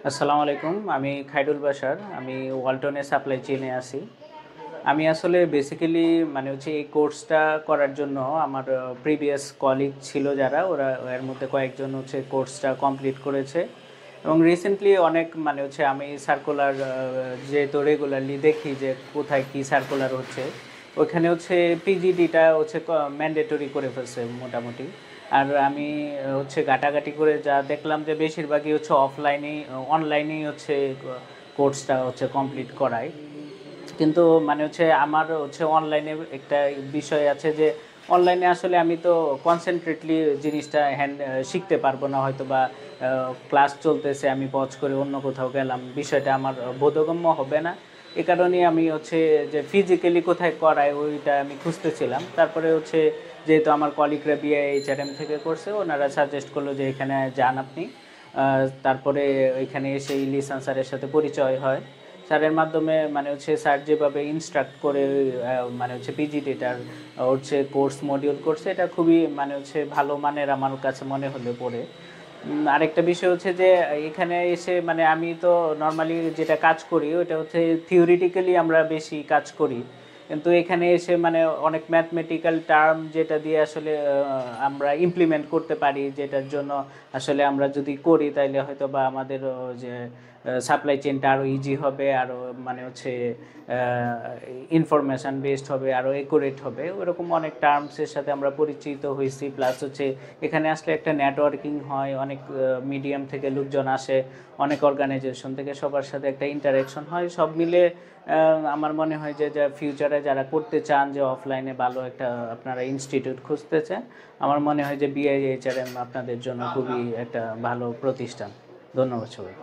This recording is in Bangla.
আসসালামু আলাইকুম। আমি খাইরুল বাশার। আমি ওয়ালটনে সাপ্লাই চেইনে আছি। আমি আসলে বেসিক্যালি এই কোর্সটা করার জন্য আমার প্রিভিয়াস কলিগ ছিল যারা, ওরা এর মধ্যে কয়েকজন কোর্সটা কমপ্লিট করেছে এবং রিসেন্টলি অনেক আমি সার্কুলার যেহেতু রেগুলারলি দেখি যে কোথায় কী সার্কুলার হচ্ছে, ওইখানে পিজিডিটা ম্যান্ডেটরি করে ফেলছে মোটামুটি। আর আমি ঘাটাঘাটি করে যা দেখলাম যে বেশিরভাগই অফলাইনেই অনলাইনেই কোর্সটা কমপ্লিট করায়। কিন্তু আমার অনলাইনে একটা বিষয় আছে যে অনলাইনে আসলে আমি তো কনসেন্ট্রেটলি জিনিসটা শিখতে পারবো না, হয়তো বা ক্লাস চলতেছে আমি পজ করে অন্য কোথাও গেলাম, বিষয়টা আমার বোধগম্য হবে না। এ কারণেই আমি যে ফিজিক্যালি কোথায় করায় ওইটা আমি খুঁজতেছিলাম। তারপরে যেহেতু আমার কলিগরা BIHRM থেকে করছে, ওনারা সাজেস্ট করলো যে এখানে যান আপনি। তারপরে ওইখানে এসে ইলিসান স্যারের সাথে পরিচয় হয়। স্যারের মাধ্যমে স্যার যেভাবে ইনস্ট্রাক্ট করে পিজিডিটার কোর্স মডিউল করছে, এটা খুবই ভালো মানের আমার কাছে মনে হলে পড়ে। আরেকটা বিষয় যে এখানে এসে আমি তো নর্মালি যেটা কাজ করি ওটা থিওরিটিক্যালি আমরা বেশি কাজ করি, কিন্তু এখানে এসে অনেক ম্যাথমেটিক্যাল টার্ম যেটা দিয়ে আসলে আমরা ইমপ্লিমেন্ট করতে পারি, যেটার জন্য আসলে আমরা যদি করি তাইলে হয়তো বা আমাদের যে সাপ্লাই চেনটা আরও ইজি হবে, আরও ইনফরমেশান বেসড হবে, আরও একুরেট হবে। ওরকম অনেক টার্মসের সাথে আমরা পরিচিত হয়েছি। প্লাস এখানে আসলে একটা নেটওয়ার্কিং হয়, অনেক মিডিয়াম থেকে লোকজন আসে, অনেক অর্গানাইজেশন থেকে সবার সাথে একটা ইন্টারাকশন হয়। সব মিলে আমার মনে হয় যে ফিউচারে যারা করতে চান যে অফলাইনে ভালো একটা আপনারা ইনস্টিটিউট খুঁজতেছেন, আমার মনে হয় যে BIHRM আপনাদের জন্য খুবই একটা ভালো প্রতিষ্ঠান। ধন্যবাদ সবাই।